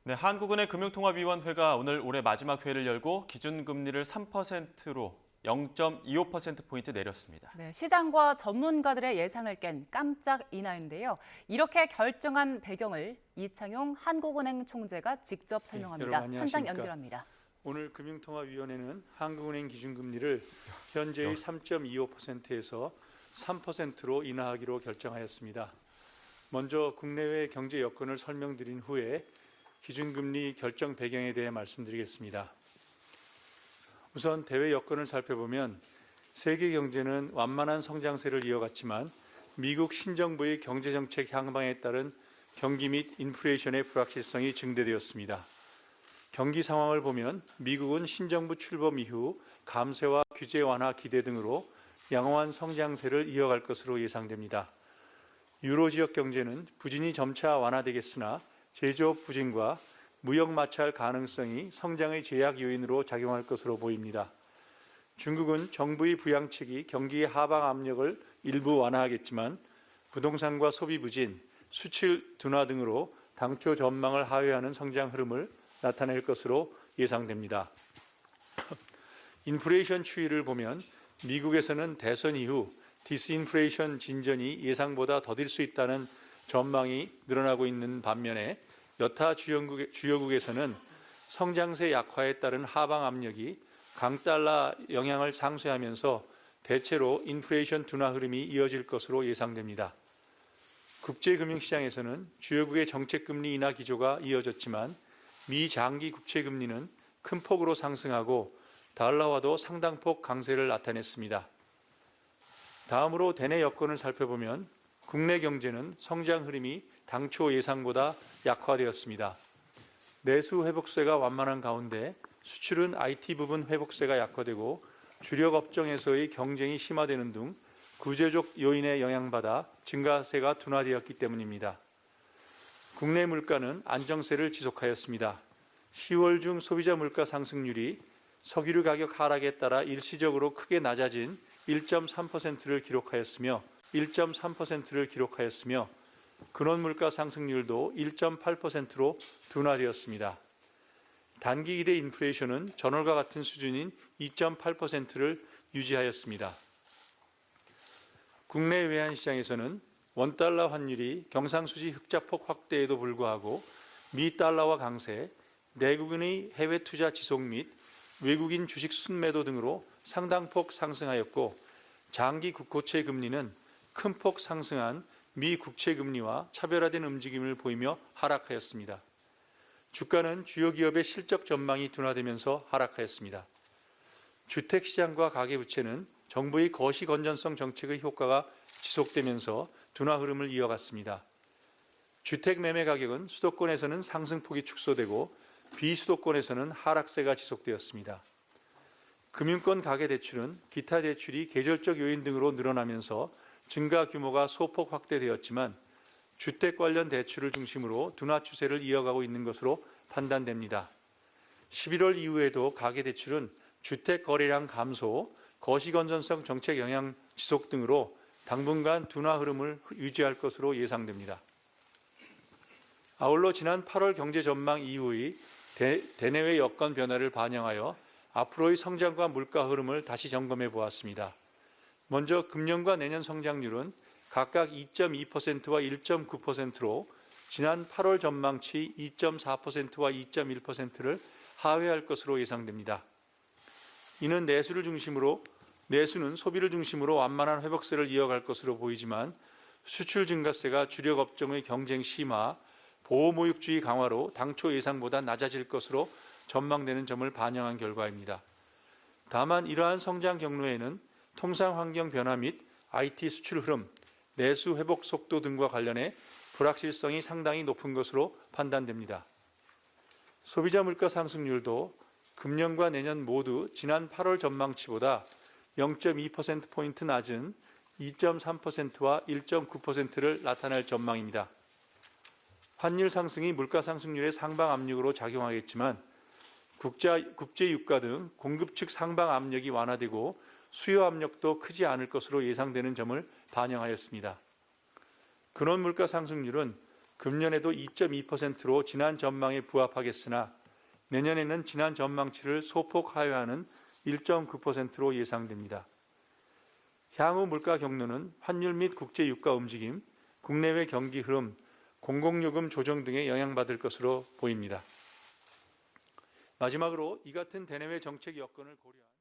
네, 한국은행 금융통화위원회가 오늘 올해 마지막 회의를 열고 기준금리를 3%로 0.25%포인트 내렸습니다. 네, 시장과 전문가들의 예상을 깬 깜짝 인하인데요. 이렇게 결정한 배경을 이창용 한국은행 총재가 직접 설명합니다. 여러분 현장 안녕하십니까? 연결합니다. 오늘 금융통화위원회는 한국은행 기준금리를 현재의 3.25%에서 3%로 인하하기로 결정하였습니다. 먼저 국내외 경제 여건을 설명드린 후에 기준금리 결정 배경에 대해 말씀드리겠습니다. 우선 대외 여건을 살펴보면 세계 경제는 완만한 성장세를 이어갔지만 미국 신정부의 경제정책 향방에 따른 경기 및 인플레이션의 불확실성이 증대되었습니다. 경기 상황을 보면 미국은 신정부 출범 이후 감세와 규제 완화 기대 등으로 양호한 성장세를 이어갈 것으로 예상됩니다. 유로 지역 경제는 부진이 점차 완화되겠으나 제조업 부진과 무역 마찰 가능성이 성장의 제약 요인으로 작용할 것으로 보입니다. 중국은 정부의 부양책이 경기의 하방 압력을 일부 완화하겠지만 부동산과 소비 부진, 수출 둔화 등으로 당초 전망을 하회하는 성장 흐름을 나타낼 것으로 예상됩니다. 인플레이션 추이를 보면 미국에서는 대선 이후 디스인플레이션 진전이 예상보다 더딜 수 있다는 전망이 늘어나고 있는 반면에 여타 주요국에서는 성장세 약화에 따른 하방 압력이 강달러 영향을 상쇄하면서 대체로 인플레이션 둔화 흐름이 이어질 것으로 예상됩니다. 국제금융시장에서는 주요국의 정책금리 인하 기조가 이어졌지만 미 장기 국채금리는 큰 폭으로 상승하고 달러화도 상당폭 강세를 나타냈습니다. 다음으로 대내 여건을 살펴보면 국내 경제는 성장 흐름이 당초 예상보다 약화되었습니다. 내수 회복세가 완만한 가운데 수출은 IT 부분 회복세가 약화되고 주력 업종에서의 경쟁이 심화되는 등 구조적 요인에 영향받아 증가세가 둔화되었기 때문입니다. 국내 물가는 안정세를 지속하였습니다. 10월 중 소비자 물가 상승률이 석유류 가격 하락에 따라 일시적으로 크게 낮아진 1.3%를 기록하였으며 근원 물가 상승률도 1.8%로 둔화되었습니다. 단기 기대 인플레이션은 전월과 같은 수준인 2.8%를 유지하였습니다. 국내 외환시장에서는 원달러 환율이 경상수지 흑자폭 확대에도 불구하고 미 달러화 강세, 내국인의 해외 투자 지속 및 외국인 주식 순매도 등으로 상당폭 상승하였고 장기 국고채 금리는 큰 폭 상승한 미 국채 금리와 차별화된 움직임을 보이며 하락하였습니다. 주가는 주요 기업의 실적 전망이 둔화되면서 하락하였습니다. 주택시장과 가계부채는 정부의 거시 건전성 정책의 효과가 지속되면서 둔화 흐름을 이어갔습니다. 주택 매매 가격은 수도권에서는 상승폭이 축소되고 비수도권에서는 하락세가 지속되었습니다. 금융권 가계대출은 기타 대출이 계절적 요인 등으로 늘어나면서 증가 규모가 소폭 확대되었지만 주택 관련 대출을 중심으로 둔화 추세를 이어가고 있는 것으로 판단됩니다. 11월 이후에도 가계대출은 주택 거래량 감소, 거시 건전성 정책 영향 지속 등으로 당분간 둔화 흐름을 유지할 것으로 예상됩니다. 아울러 지난 8월 경제 전망 이후의 대내외 여건 변화를 반영하여 앞으로의 성장과 물가 흐름을 다시 점검해 보았습니다. 먼저 금년과 내년 성장률은 각각 2.2%와 1.9%로 지난 8월 전망치 2.4%와 2.1%를 하회할 것으로 예상됩니다. 이는 내수는 소비를 중심으로 완만한 회복세를 이어갈 것으로 보이지만 수출 증가세가 주력 업종의 경쟁 심화, 보호무역주의 강화로 당초 예상보다 낮아질 것으로 전망되는 점을 반영한 결과입니다. 다만 이러한 성장 경로에는 통상 환경 변화 및 IT 수출 흐름, 내수 회복 속도 등과 관련해 불확실성이 상당히 높은 것으로 판단됩니다. 소비자 물가 상승률도 금년과 내년 모두 지난 8월 전망치보다 0.2%포인트 낮은 2.3%와 1.9%를 나타낼 전망입니다. 환율 상승이 물가 상승률의 상방 압력으로 작용하겠지만 국제 유가 등 공급 측 상방 압력이 완화되고 수요 압력도 크지 않을 것으로 예상되는 점을 반영하였습니다. 근원 물가 상승률은 금년에도 2.2%로 지난 전망에 부합하겠으나 내년에는 지난 전망치를 소폭 하회하는 1.9%로 예상됩니다. 향후 물가 경로는 환율 및 국제 유가 움직임, 국내외 경기 흐름, 공공요금 조정 등에 영향받을 것으로 보입니다. 마지막으로 이 같은 대내외 정책 여건을 고려한